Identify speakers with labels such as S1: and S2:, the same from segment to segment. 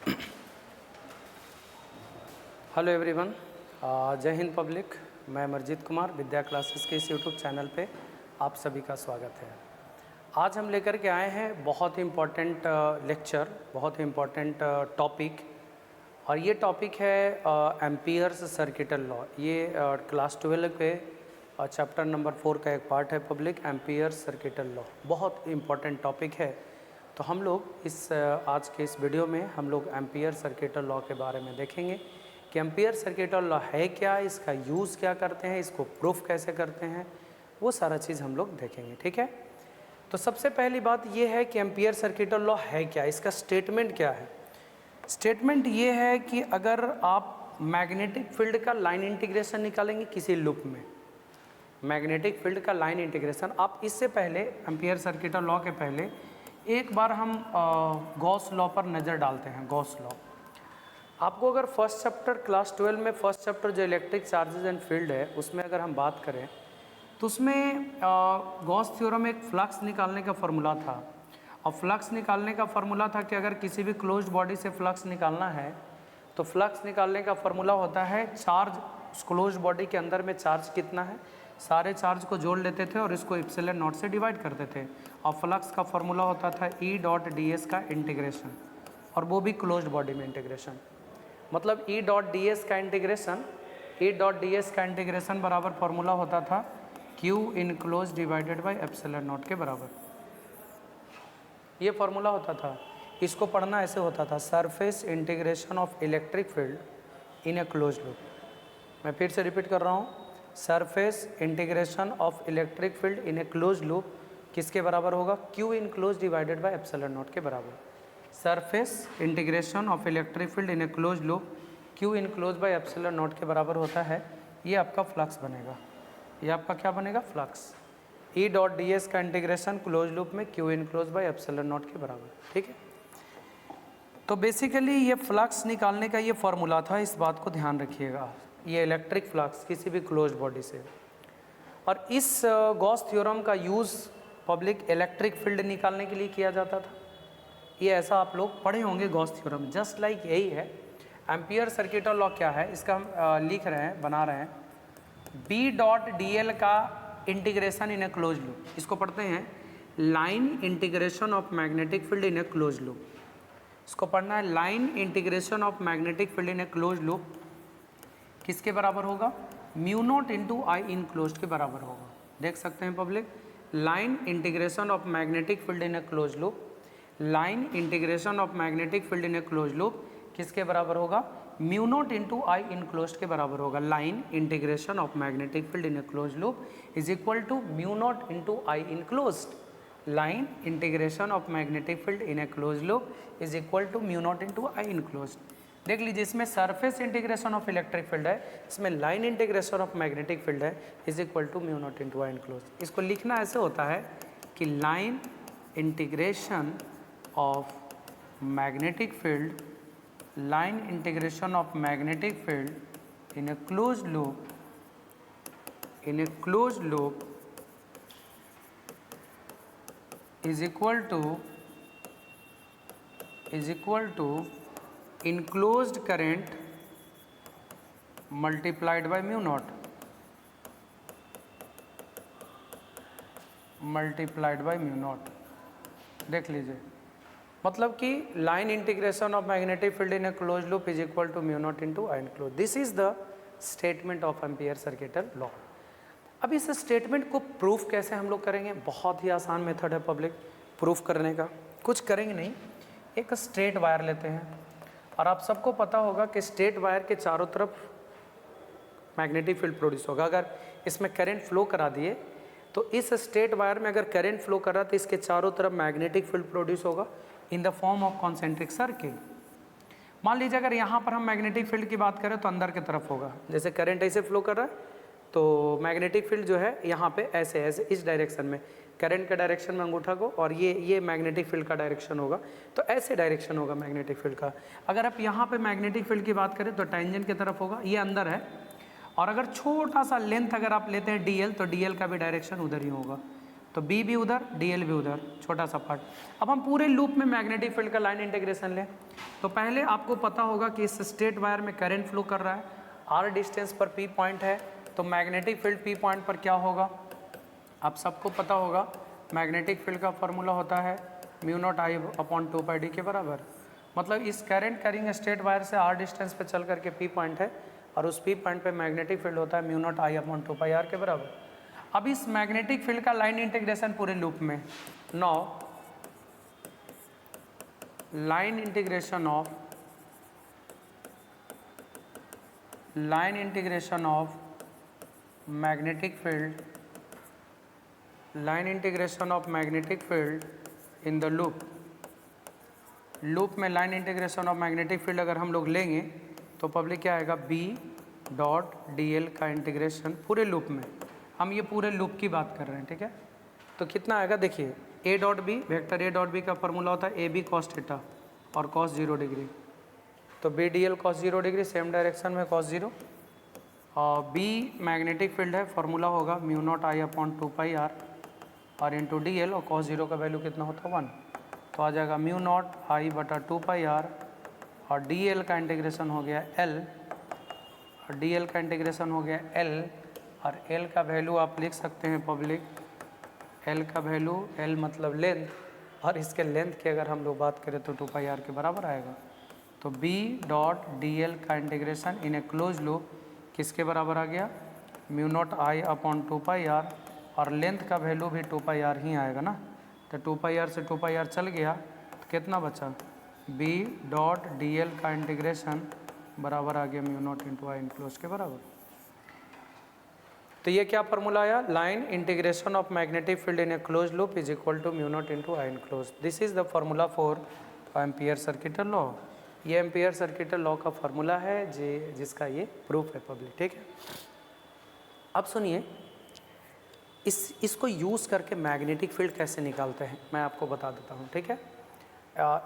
S1: Hello everyone, जय Hind public. मैं मरजीत कुमार विद्या classes के इस यूट्यूब चैनल पे आप सभी का स्वागत है। आज हम लेकर के आए हैं बहुत ही इम्पोर्टेंट लेक्चर, बहुत ही इम्पोर्टेंट टॉपिक, और ये टॉपिक है एम्पियर्स सर्किटल लॉ। ये क्लास 12 पे चैप्टर नंबर 4 का एक पार्ट है पब्लिक, एम्पियर्स सर्किटल लॉ। बहुत इम्पोर्टेंट टॉपिक है। तो हम लोग इस आज के इस वीडियो में हम लोग एम्पियर सर्किटल लॉ के बारे में देखेंगे कि एम्पियर सर्किटल लॉ है क्या, इसका यूज़ क्या करते हैं, इसको प्रूफ कैसे करते हैं, वो सारा चीज़ हम लोग देखेंगे। ठीक है, तो सबसे पहली बात ये है कि एम्पियर सर्किटल लॉ है क्या, इसका स्टेटमेंट क्या है। स्टेटमेंट ये है कि अगर आप मैग्नेटिक फील्ड का लाइन इंटीग्रेशन निकालेंगे किसी लूप में, मैग्नेटिक फील्ड का लाइन इंटीग्रेशन, आप इससे पहले एम्पियर सर्किटल लॉ के पहले एक बार हम गॉस लॉ पर नज़र डालते हैं। गॉस लॉ आपको अगर फर्स्ट चैप्टर क्लास 12 में फर्स्ट चैप्टर जो इलेक्ट्रिक चार्जेस एंड फील्ड है उसमें अगर हम बात करें तो उसमें गॉस थ्योरम में एक फ्लक्स निकालने का फॉर्मूला था। और फ्लक्स निकालने का फॉर्मूला था कि अगर किसी भी क्लोज्ड बॉडी से फ्लक्स निकालना है तो फ्लक्स निकालने का फॉर्मूला होता है चार्ज, क्लोज्ड बॉडी के अंदर में चार्ज कितना है, सारे चार्ज को जोड़ लेते थे और इसको एप्सिलॉन नॉट से डिवाइड करते थे। और फ्लक्स का फॉर्मूला होता था E डॉट ds का इंटीग्रेशन, और वो भी क्लोज्ड बॉडी में इंटीग्रेशन। मतलब E डॉट ds का इंटीग्रेशन, E डॉट ds का इंटीग्रेशन बराबर फॉर्मूला होता था Q in close divided by epsilon not के बराबर। ये फॉर्मूला होता था। इसको पढ़ना ऐसे होता था, surface integration of electric field in a close loop. मैं फिर से रिपीट कर रहा हूँ, surface integration of electric field in a close loop किसके बराबर होगा, Q in close divided by epsilon not के बराबर। Surface integration of electric field in a close loop Q in close by epsilon not के बराबर होता है। ये आपका फ्लक्स बनेगा, ये आपका क्या बनेगा, फ्लक्स। E डॉट ds का इंटीग्रेशन क्लोज लूप में Q in close by epsilon not के बराबर। ठीक है, तो बेसिकली ये फ्लक्स निकालने का ये फॉर्मूला था, इस बात को ध्यान रखिएगा। ये इलेक्ट्रिक फ्लक्स किसी भी क्लोज बॉडी से, और इस गॉस थ्योरम का यूज़ पब्लिक इलेक्ट्रिक फील्ड निकालने के लिए किया जाता था। ये ऐसा आप लोग पढ़े होंगे गॉस थ्योरम, जस्ट लाइक यही है। एम्पियर सर्किटल लॉ क्या है, इसका हम लिख रहे हैं, बना रहे हैं, B डॉट dl का integration in a close loop. इसको पढ़ते हैं line integration of magnetic field in a close loop. इसको पढ़ना है line integration of magnetic field in a close loop किसके बराबर होगा, mu naught into I enclosed के बराबर होगा। देख सकते हैं public, line integration of magnetic field in a close loop, line integration of magnetic field in a close loop किसके बराबर होगा, mu naught into I enclosed के बराबर होगा। Line integration of magnetic field in a close loop is equal to mu naught into I enclosed. Line integration of magnetic field in a close loop is equal to mu naught into I enclosed. देख लीजिए, इसमें surface integration of electric field है, इसमें line integration of magnetic field है, is equal to mu naught into I in close. इसको लिखना ऐसे होता है कि line integration of magnetic field, line integration of magnetic field in a closed loop, in a closed loop is equal to enclosed current multiplied by mu naught, multiplied by mu naught। देख लीजिए, मतलब कि line integration of magnetic field in a close loop is equal to mu naught into I enclosed. This is the statement of Ampere circuital law. अब इस statement को proof कैसे हम लोग करेंगे, बहुत ही आसान मेथड है पब्लिक प्रूफ करने का। कुछ करेंगे नहीं, एक स्ट्रेट वायर लेते हैं, और आप सबको पता होगा कि स्ट्रेट वायर के चारों तरफ मैग्नेटिक फील्ड प्रोड्यूस होगा। अगर इसमें करंट फ्लो करा दिए तो इस स्ट्रेट वायर में अगर करंट फ्लो कर रहा तो इसके चारों तरफ मैग्नेटिक फील्ड प्रोड्यूस होगा in the form of concentric circle. मान लीजिए अगर यहाँ पर हम मैग्नेटिक फील्ड की बात करें तो अंदर की तरफ होगा, जैसे करंट ऐसे फ्लो कर रहा है तो मैग्नेटिक फील्ड जो है यहाँ पे ऐसे ऐसे इस डायरेक्शन में, करंट के डायरेक्शन में अंगूठा को, और ये मैग्नेटिक फील्ड का डायरेक्शन होगा, तो ऐसे डायरेक्शन होगा मैग्नेटिक फील्ड का। अगर आप यहाँ पे मैग्नेटिक फील्ड की बात करें तो टेंजेंट की तरफ होगा, ये अंदर है, और अगर छोटा सा लेंथ अगर आप लेते हैं dl तो dl का भी डायरेक्शन उधर ही होगा। तो बी भी उधर, डीएल भी उधर, छोटा सा पार्ट। अब हम पूरे लूप में मैग्नेटिक फील्ड का लाइन इंटीग्रेशन लें। तो पहले आपको पता होगा कि इस स्ट्रेट वायर में करंट फ्लो कर रहा है, आर डिस्टेंस पर पी पॉइंट है, तो मैग्नेटिक फील्ड पी पॉइंट पर क्या होगा, आप सबको पता होगा। मैग्नेटिक फील्ड का फॉर्मूला होता है mu naught I upon 2 pi d के बराबर। मतलब इस करंट कैरिंग स्ट्रेट वायर से आर डिस्टेंस पे चल करके पी पॉइंट है, और उस पी पॉइंट पे मैग्नेटिक फील्ड होता है mu naught I upon 2 pi r के बराबर। अब इस मैग्नेटिक फील्ड का लाइन इंटीग्रेशन पूरे लूप में, now line integration of magnetic field, line integration of magnetic field in the loop में line integration of magnetic field अगर हम लोग लेंगे तो पब्लिक क्या आएगा, बी डॉट डी एल का इंटीग्रेशन पूरे लूप में। हम ये पूरे लूप की बात कर रहे हैं, ठीक है। तो कितना आएगा देखिए, A dot B, vector A dot B का फॉर्मूला होता है ए बी कॉस थीटा और कॉस 0 डिग्री, तो B d l cos 0 degree, same direction में कॉस 0। और बी मैग्नेटिक फील्ड है, फॉर्मूला होगा mu naught I upon 2 pi r और इंटू डी एल, और कॉस 0 का वैल्यू कितना होता है 1, तो आ जाएगा म्यू नॉट आई बटा 2 पाई आर, और डी एल का इंटीग्रेशन हो गया एल, और डी एल का इंटीग्रेशन हो गया एल, और एल का वैल्यू आप लिख सकते हैं पब्लिक, एल का वैल्यू, एल मतलब लेंथ, और इसके लेंथ की अगर हम लोग बात करें तो 2 पाई आर के बराबर आएगा। तो बी डॉट डी एल का integration in a close loop किसके बराबर आ गया, mu naught I upon 2 pi r, और लेंथ का वैल्यू भी 2 पाई आर ही आएगा ना, तो 2 पाई आर से 2 पाई आर चल गया, तो कितना बचा, बी डॉट डी एल का इंटीग्रेशन बराबर आ गया mu naught into I enclosed के बराबर। तो ये क्या फॉर्मूला आया, line integration of magnetic field in a close loop is equal to mu naught into I enclosed. This is the formula for Ampere circuital law. ये Ampere circuital law का formula है जिसका ये प्रूफ है public, ठीक है। अब सुनिए, इसको यूज़ करके मैग्नेटिक फील्ड कैसे निकालते हैं मैं आपको बता देता हूँ, ठीक है।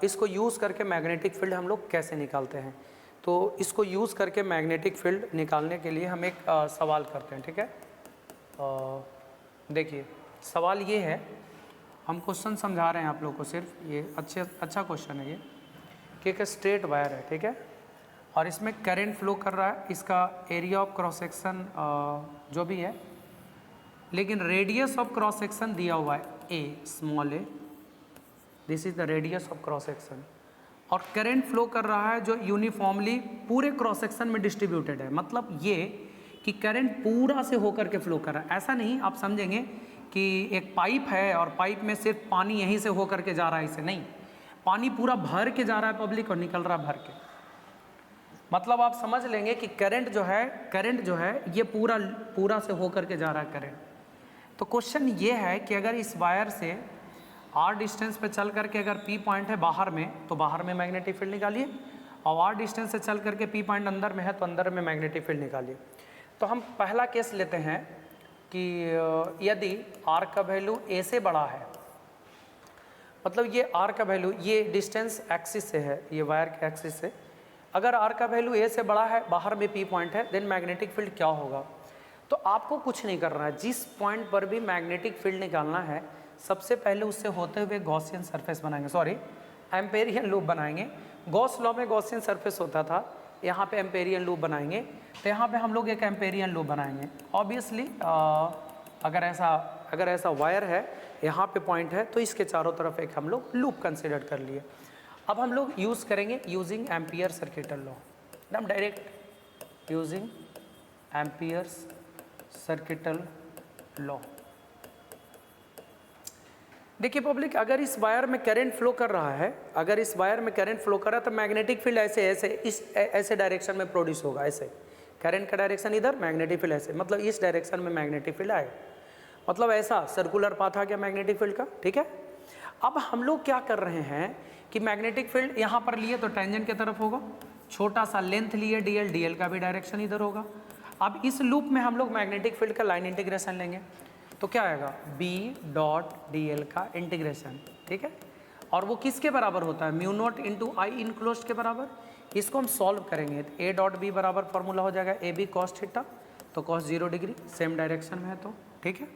S1: इसको यूज़ करके मैग्नेटिक फील्ड हम लोग कैसे निकालते हैं। तो इसको यूज़ करके मैग्नेटिक फील्ड निकालने के लिए हम एक सवाल करते हैं, ठीक है। देखिए सवाल ये है, हम क्वेश्चन समझा रहे हैं आप लोग को, सिर्फ ये अच्छा क्वेश्चन है ये, कि एक स्ट्रेट वायर है, ठीक है, और इसमें करंट फ्लो कर रहा है, इसका एरिया ऑफ क्रॉस सेक्शन जो भी है, लेकिन रेडियस ऑफ क्रॉस सेक्शन दिया हुआ है A, small A, this is the radius of cross section, और करंट फ्लो कर रहा है जो यूनिफॉर्मली पूरे क्रॉस सेक्शन में डिस्ट्रीब्यूटेड है। मतलब ये कि करंट पूरा से होकर के फ्लो कर रहा है, ऐसा नहीं आप समझेंगे कि एक पाइप है और पाइप में सिर्फ पानी यहीं से होकर के जा रहा है, इसे नहीं, पानी पूरा भर के जा रहा है पब्लिक और निकल रहा है भर के। मतलब आप समझ लेंगे कि करंट जो है ये पूरा से होकर के जा रहा है करंट। तो क्वेश्चन ये है कि अगर इस वायर से आर डिस्टेंस पे चल करके अगर पी पॉइंट है बाहर में, तो बाहर में मैग्नेटिक फील्ड निकालिए, और आर डिस्टेंस से चल करके पी पॉइंट अंदर में है तो अंदर में मैग्नेटिक फील्ड निकालिए। तो हम पहला केस लेते हैं कि यदि आर का वैल्यू ए से बड़ा है, मतलब ये आर का वैल्यू, ये डिस्टेंस एक्सिस से है, ये वायर के एक्सिस से, अगर आर का वैल्यू ए से बड़ा है, बाहर में पी पॉइंट है, देन मैग्नेटिक फील्ड क्या होगा। तो आपको कुछ नहीं करना है, जिस पॉइंट पर भी मैग्नेटिक फील्ड निकालना है सबसे पहले उससे होते हुए गॉसियन सरफेस बनाएंगे, सॉरी एम्पेरियन लूप बनाएंगे। गॉस लॉ में गॉसियन सरफेस होता था, यहाँ पे एम्पेरियन लूप बनाएंगे, तो यहाँ पे हम लोग एक एम्पेरियन लूप बनाएंगे। ऑब्वियसली अगर ऐसा वायर है, यहाँ पे पॉइंट है, तो इसके चारों तरफ एक हम लोग लूप कंसिडर कर लिए। अब हम लोग यूज़ करेंगे यूजिंग एम्पियर सर्किटल लॉ, एकदम direct using amperes circuital law. देखिए पब्लिक, अगर इस वायर में करंट फ्लो कर रहा है, अगर इस वायर में करंट फ्लो कर रहा है तो मैग्नेटिक फील्ड ऐसे डायरेक्शन में प्रोड्यूस होगा, ऐसे करंट का डायरेक्शन इधर, मैग्नेटिक फील्ड ऐसे, मतलब इस डायरेक्शन में मैग्नेटिक फील्ड आएगा, मतलब ऐसा सर्कुलर पाथ आ गया मैग्नेटिक फील्ड का, ठीक है। अब हम लोग क्या कर रहे हैं कि मैग्नेटिक फील्ड यहाँ पर लिए तो टेंजेंट की तरफ होगा, छोटा सा लेंथ लिए डीएल का भी डायरेक्शन इधर होगा। अब इस लूप में हम लोग मैग्नेटिक फील्ड का लाइन इंटीग्रेशन लेंगे, तो क्या आएगा, बी डॉट डी एल का इंटीग्रेशन, ठीक है, और वो किसके बराबर होता है, म्यू नॉट इंटू आई इनक्लोज्ड के बराबर। इसको हम सॉल्व करेंगे तो ए डॉट बी बराबर फॉर्मूला हो जाएगा ए बी कॉस थीटा, तो कॉस 0 डिग्री, सेम डायरेक्शन में है तो, ठीक है।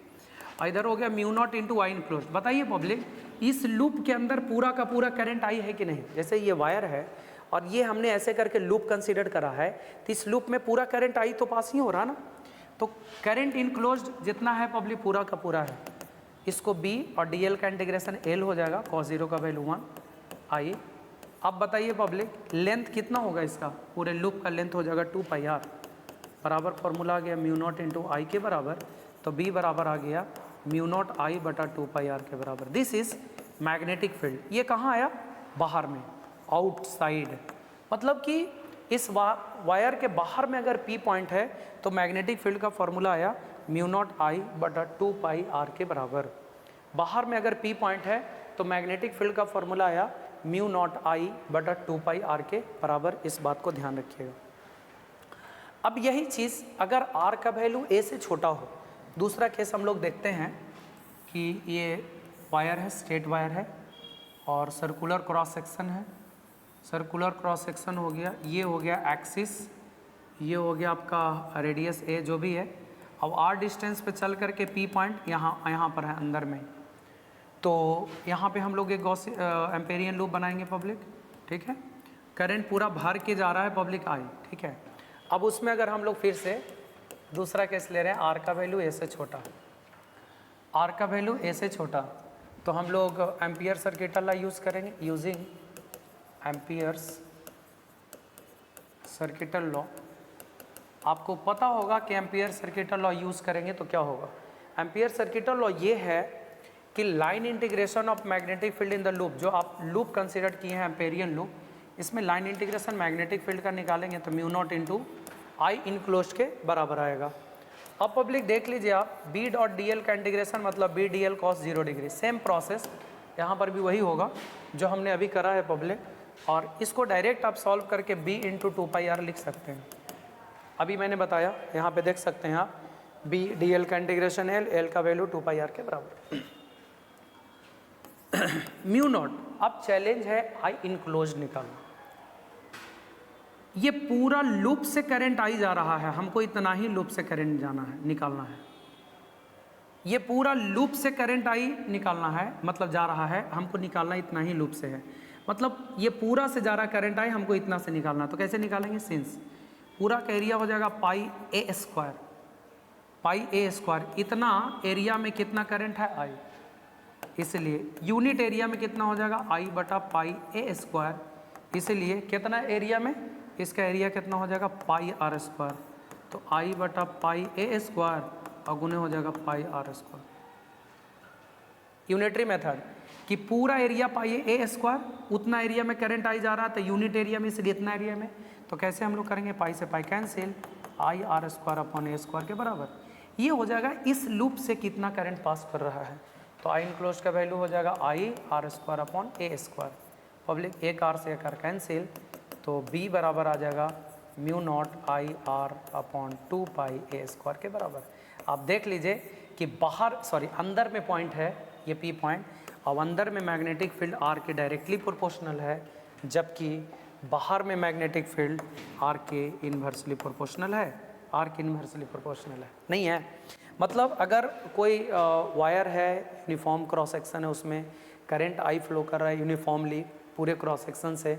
S1: और इधर हो गया mu naught into I enclose. बताइए पब्लिक, इस लूप के अंदर पूरा का पूरा करंट आई है कि नहीं? जैसे ये वायर है और ये हमने ऐसे करके लूप कंसीडर करा है, तो इस लूप में पूरा करंट आई तो पास ही हो रहा ना, तो करंट इनक्लोज जितना है पब्लिक पूरा का पूरा है। इसको B और DL का इंटीग्रेशन L हो जाएगा, cos 0 का वैल्यू 1 I। अब बताइए पब्लिक, लेंथ कितना होगा इसका? पूरे लूप का लेंथ हो जाएगा 2 पाई r, बराबर फॉर्मूला आ गया म्यू नॉट इंटू आई के बराबर, तो B बराबर आ गया म्यू नॉट आई बटा 2 पाई r के बराबर। This is magnetic field. ये कहाँ आया? बाहर में, आउटसाइड। मतलब कि इस वायर के बाहर में अगर P पॉइंट है तो मैग्नेटिक फील्ड का फॉर्मूला आया म्यू नॉट आई बटा 2 पाई r के बराबर। बाहर में अगर P पॉइंट है तो मैग्नेटिक फील्ड का फॉर्मूला आया म्यू नॉट आई बटा 2 पाई r के बराबर। इस बात को ध्यान रखिएगा। अब यही चीज़ अगर r का वैल्यू a से छोटा हो, दूसरा केस हम लोग देखते हैं कि ये वायर है, स्ट्रेट वायर है और सर्कुलर क्रॉस सेक्शन है। सर्कुलर क्रॉस सेक्शन हो गया, ये हो गया एक्सिस, ये हो गया आपका रेडियस a जो भी है। अब r डिस्टेंस पे चल करके P पॉइंट यहाँ पर है अंदर में, तो यहाँ पे हम लोग एक गॉस एम्पेरियन लूप बनाएंगे पब्लिक, ठीक है। करंट पूरा भर के जा रहा है पब्लिक I, ठीक है। अब उसमें अगर हम लोग फिर से दूसरा केस ले रहे हैं, r का वैल्यू a से छोटा, r का वैल्यू a से छोटा, तो हम लोग एम्पियर सर्किट लॉ यूज़ करेंगे। यूजिंग एम्पियर्स सर्किट लॉ, आपको पता होगा कि एम्पियर सर्किट लॉ यूज़ करेंगे तो क्या होगा। एम्पियर सर्किट लॉ ये है कि line integration of magnetic field in the loop, जो आप लूप कंसिडर किए हैं एम्पेरियन लूप, इसमें लाइन इंटीग्रेशन मैग्नेटिक फील्ड का निकालेंगे तो mu naught into I enclosed के बराबर आएगा। अब पब्लिक देख लीजिए आप, B डॉट DL का इंटीग्रेशन मतलब B DL cos 0 degree, same process यहाँ पर भी वही होगा जो हमने अभी करा है पब्लिक। और इसको डायरेक्ट आप सॉल्व करके B इंटू 2 पाई r लिख सकते हैं। अभी मैंने बताया, यहाँ पे देख सकते हैं आप, B DL का इंटीग्रेशन L का वैल्यू 2 पाई r के बराबर। म्यू नॉट, अब चैलेंज है आई इनक्लोज निकालना। ये पूरा लूप से करंट आई जा रहा है, हमको इतना ही लूप से करंट जाना है, निकालना है। ये पूरा लूप से करंट आई निकालना है, मतलब जा रहा है, हमको निकालना इतना ही लूप से है, मतलब ये पूरा से जा रहा करंट आई हमको इतना से निकालना। तो कैसे निकालेंगे? सिंस पूरा का एरिया हो जाएगा पाई ए स्क्वायर, पाई ए स्क्वायर, इतना एरिया में कितना करंट है? आई, इसलिए यूनिट एरिया में कितना हो जाएगा? आई बटा पाई ए स्क्वायर, इसलिए कितना एरिया में, इसका एरिया कितना हो जाएगा? पाई आर स्क्वायर, तो आई बटा पाई ए स्क्वायर और गुने हो जाएगा पाई आर स्क्वायर। यूनिटरी मेथड कि पूरा एरिया पाई ए स्क्वायर, उतना एरिया में करंट आई जा रहा है तो यूनिट एरिया में, इसलिए इतना एरिया में। तो कैसे हम लोग करेंगे? पाई से pi cancel, I R square upon A square के बराबर। ये हो जाएगा इस लूप से कितना करंट पास कर रहा है, तो आई इनक्लोज का वैल्यू हो जाएगा I R square upon A square. Public एक आर से एक आर कैंसिल, तो B बराबर आ जाएगा mu naught I R upon 2 pi A square के बराबर। आप देख लीजिए कि बाहर, सॉरी अंदर में पॉइंट है ये P पॉइंट, और अंदर में मैग्नेटिक फील्ड R के डायरेक्टली प्रोपोर्शनल है, जबकि बाहर में मैग्नेटिक फील्ड R के इन्वर्सली प्रोपोर्शनल है। R के इन्वर्सली प्रोपोर्शनल है नहीं है, मतलब अगर कोई वायर है, यूनिफॉर्म क्रॉस सेक्शन है, उसमें करंट आई फ्लो कर रहा है यूनिफॉर्मली पूरे क्रॉस सेक्शन से,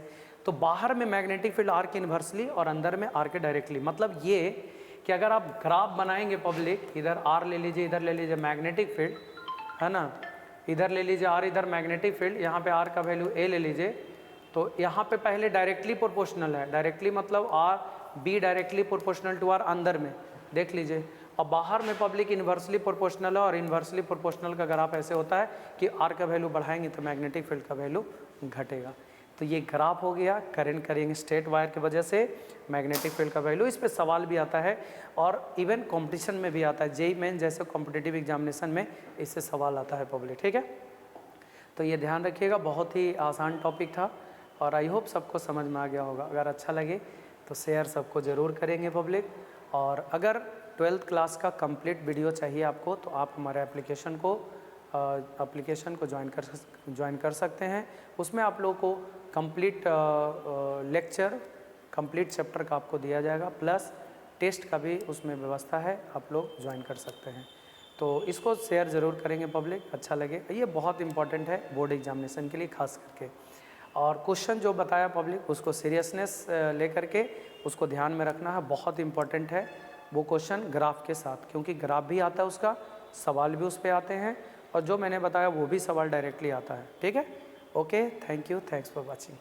S1: तो बाहर में मैग्नेटिक फील्ड R के इन्वर्सली और अंदर में R के डायरेक्टली। मतलब ये कि अगर आप ग्राफ बनाएंगे पब्लिक, इधर R ले लीजिए, इधर ले लीजिए मैग्नेटिक फील्ड, है ना, इधर ले लीजिए R, इधर मैग्नेटिक फील्ड, यहाँ पे R का वैल्यू A ले लीजिए, तो यहाँ पे पहले डायरेक्टली प्रोपोर्शनल है, डायरेक्टली मतलब B directly proportional to R अंदर में, देख लीजिए। और बाहर में पब्लिक इन्वर्सली प्रोपोर्शनल है, और इन्वर्सली प्रोपोर्शनल का ग्राफ ऐसे होता है कि R का वैल्यू बढ़ाएंगे तो मैग्नेटिक फील्ड का वैल्यू घटेगा। तो ये ग्राफ हो गया, करंट करेंगे स्ट्रेट वायर की वजह से मैग्नेटिक फील्ड का वैल्यू। इस पे सवाल भी आता है और इवन कंपटीशन में भी आता है, जेईई मेन जैसे कॉम्पिटिटिव एग्जामिनेशन में इससे सवाल आता है पब्लिक, ठीक है। तो ये ध्यान रखिएगा, बहुत ही आसान टॉपिक था और आई होप सबको समझ में आ गया होगा। अगर अच्छा लगे तो शेयर सबको ज़रूर करेंगे पब्लिक, और अगर 12th क्लास का कंप्लीट वीडियो चाहिए आपको तो आप हमारे एप्लीकेशन को ज्वाइन कर सकते हैं। उसमें आप लोगों को कंप्लीट लेक्चर, कंप्लीट चैप्टर का आपको दिया जाएगा, प्लस टेस्ट का भी उसमें व्यवस्था है, आप लोग ज्वाइन कर सकते हैं। तो इसको शेयर ज़रूर करेंगे पब्लिक, अच्छा लगे। ये बहुत इंपॉर्टेंट है बोर्ड एग्जामिनेशन के लिए खास करके। और क्वेश्चन जो बताया पब्लिक उसको सीरियसनेस लेकर के उसको ध्यान में रखना है, बहुत इंपॉर्टेंट है वो क्वेश्चन ग्राफ के साथ, क्योंकि ग्राफ भी आता है उसका, सवाल भी उस पर आते हैं, और जो मैंने बताया वो भी सवाल डायरेक्टली आता है। ठीक है, okay, thank you, thanks for watching.